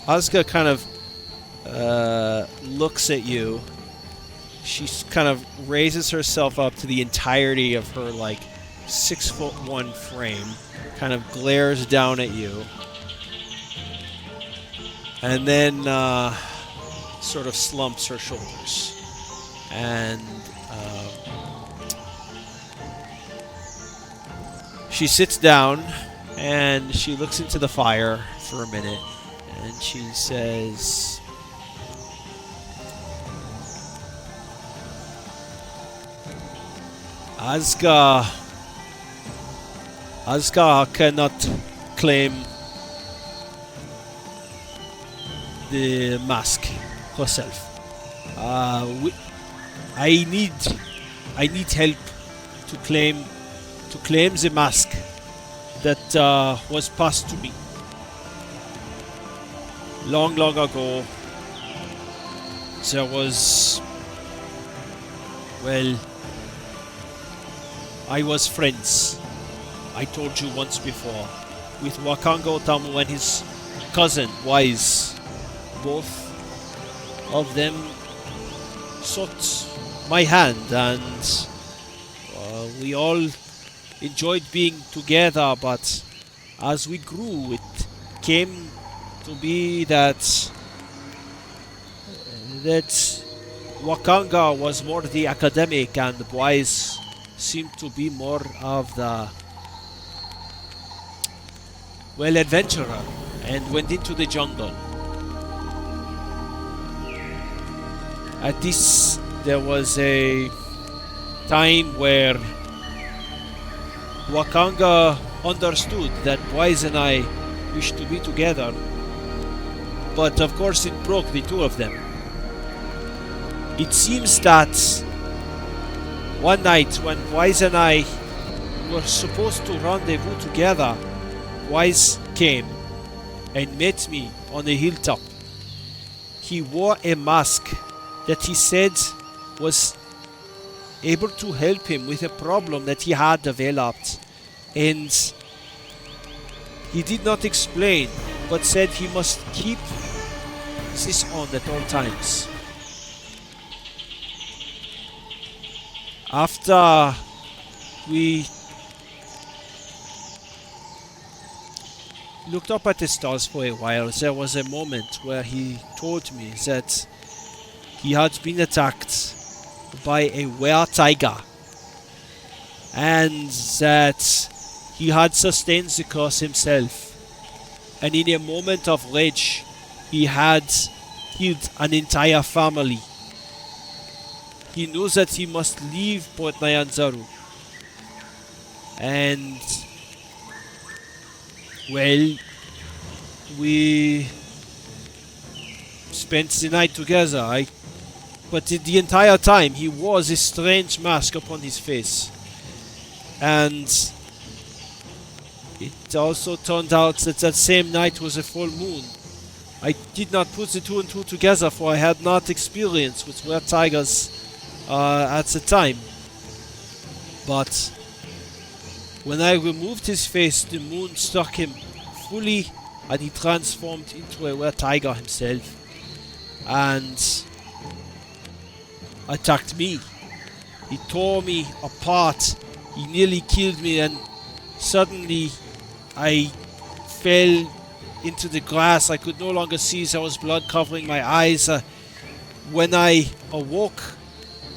Azaka kind of looks at you. She kind of raises herself up to the entirety of her, like, 6'1" frame, kind of glares down at you, and then sort of slumps her shoulders. And she sits down and she looks into the fire for a minute and she says, Azaka cannot claim the mask herself. I need help to claim the mask that was passed to me long ago. There was, well, I was friends, I told you once before, with Wakanga Otamu and his cousin Wise. Both of them sought my hand, and we all enjoyed being together, but as we grew, it came to be that Wakanga was more the academic and Wise seemed to be more of the, well, adventurer, and went into the jungle. At this, there was a time where Wakanga understood that Wise and I wished to be together, but of course it broke the two of them. It seems that one night when Wise and I were supposed to rendezvous together, Wise came and met me on a hilltop. He wore a mask that he said was able to help him with a problem that he had developed, and he did not explain, but said he must keep this on at all times. After we looked up at the stars for a while, there was a moment where he told me that he had been attacked by a were-tiger, and that he had sustained the curse himself, and in a moment of rage he had killed an entire family. He knew that he must leave Port Nyanzaru, and well, we spent the night together. But the entire time he wore this strange mask upon his face, and it also turned out that that same night was a full moon. I did not put the two and two together, for I had not experience with were-tigers at the time. But when I removed his face, the moon struck him fully and he transformed into a were-tiger himself and attacked me. He tore me apart. He nearly killed me, and suddenly I fell into the grass. I could no longer see. There was blood covering my eyes. When I awoke,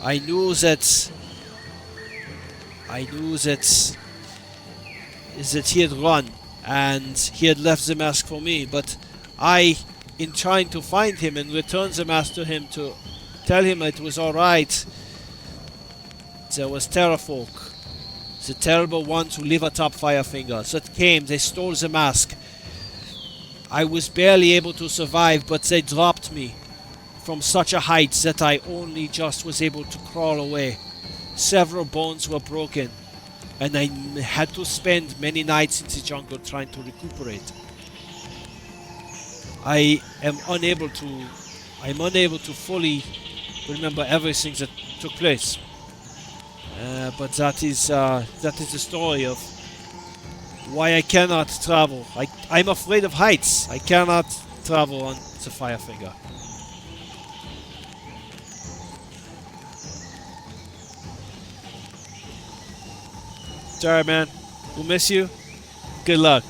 I knew that he had run and he had left the mask for me. But I, in trying to find him and return the mask to him to tell him it was alright, there was Terrafolk, the terrible ones who live atop Firefingers, that came. They stole the mask. I was barely able to survive, but they dropped me from such a height that I only just was able to crawl away. Several bones were broken, and I had to spend many nights in the jungle trying to recuperate. I'm unable to fully remember everything that took place, but that is the story of why I cannot travel. I'm afraid of heights. I cannot travel on the Firefinger. Sorry, man. We'll miss you. Good luck.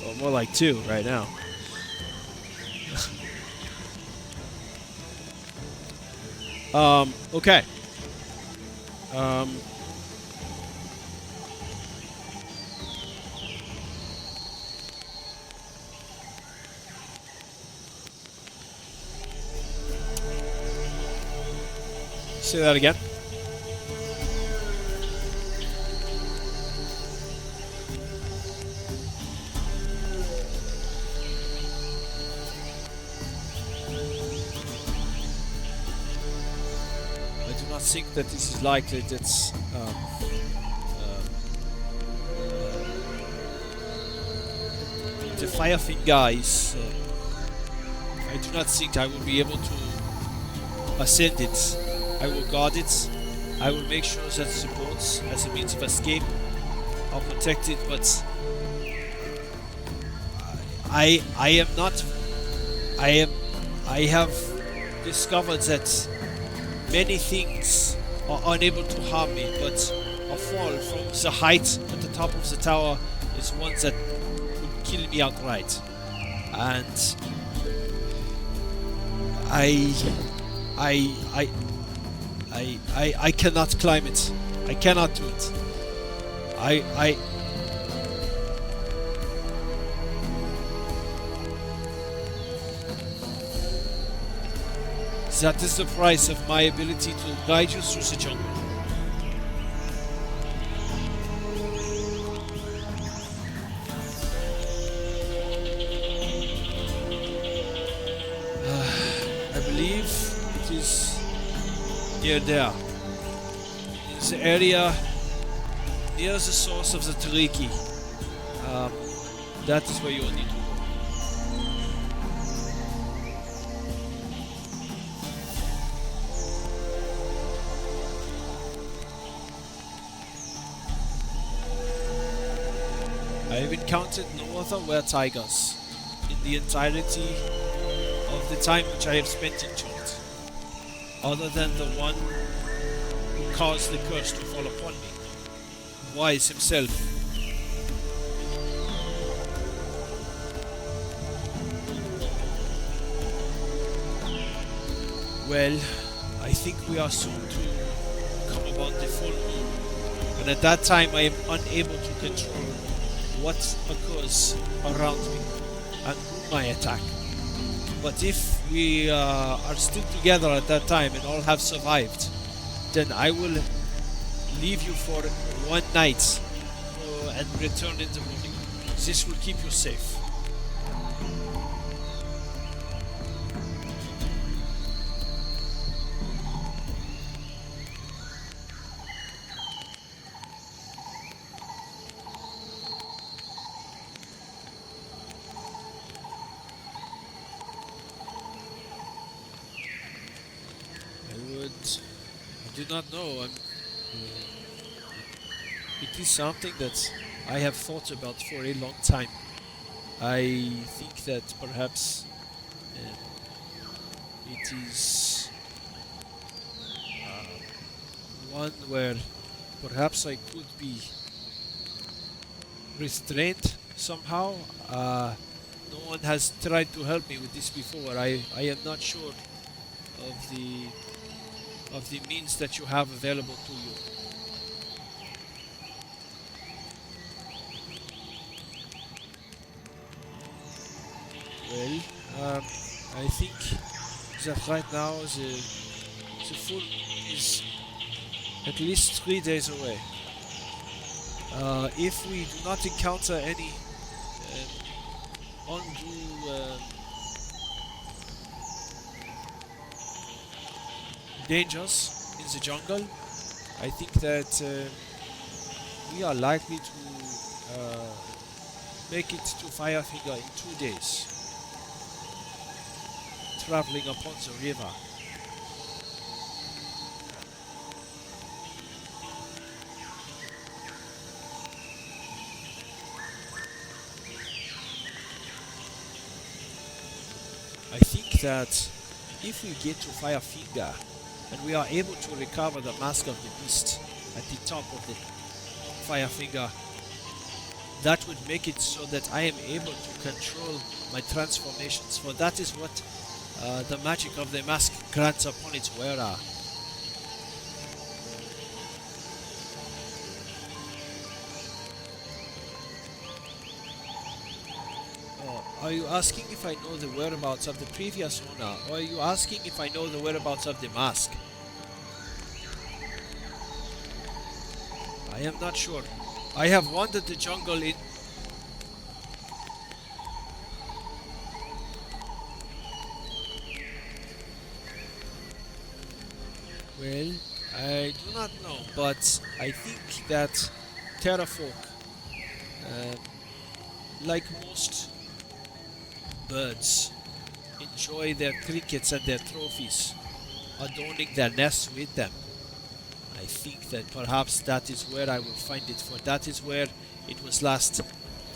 Well, more like 2 right now. Okay. Say that again. I do not think that this is likely. That's the Firefinger is. I do not think I will be able to ascend it. I will guard it. I will make sure that the boats as a means of escape are protected, but I am not. I have discovered that many things are unable to harm me, but a fall from the height at the top of the tower is one that would kill me outright. And I cannot climb it. I cannot do it. That is the price of my ability to guide you through the jungle. I believe it is near there. In the area near the source of the Tariki. That is where you will need to go. I have encountered no other were-tigers in the entirety of the time which I have spent in Chult, other than the one who caused the curse to fall upon me, Wise himself. Well, I think we are soon to come upon the full moon, and at that time I am unable to control what occurs around me and whom I attack. But if we are still together at that time and all have survived, then I will leave you for one night and return in the morning. This will keep you safe. I do not know. It is something that I have thought about for a long time. I think that perhaps it is one where perhaps I could be restrained somehow. No one has tried to help me with this before. I am not sure of the means that you have available to you. Well, I think that right now the full is at least 3 days away. If we do not encounter any undue dangers in the jungle, I think that we are likely to make it to Firefinger in 2 days, traveling upon the river. that if we get to Firefinger and we are able to recover the Mask of the Beast at the top of the Firefinger, that would make it so that I am able to control my transformations, for that is what the magic of the mask grants upon its wearer. Are you asking if I know the whereabouts of the previous owner, or are you asking if I know the whereabouts of the mask? I am not sure. I have wandered the jungle in... Well, I do not know, but I think that Terrafolk, like most birds, enjoy their trinkets and their trophies, adorning their nests with them. I think that perhaps that is where I will find it, for that is where it was last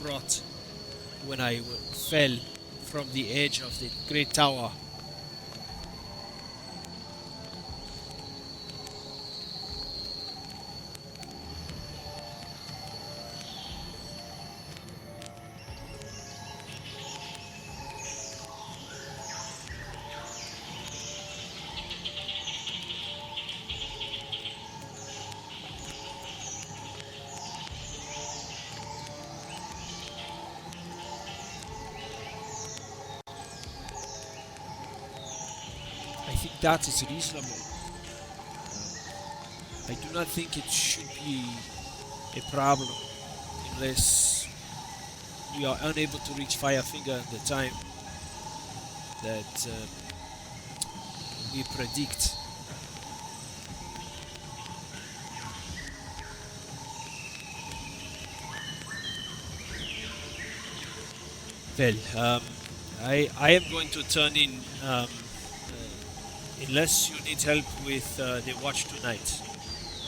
brought when I fell from the edge of the great tower. I think that is reasonable. I do not think it should be a problem unless we are unable to reach Firefinger at the time that we predict. Well, I am going to turn in unless you need help with the watch tonight.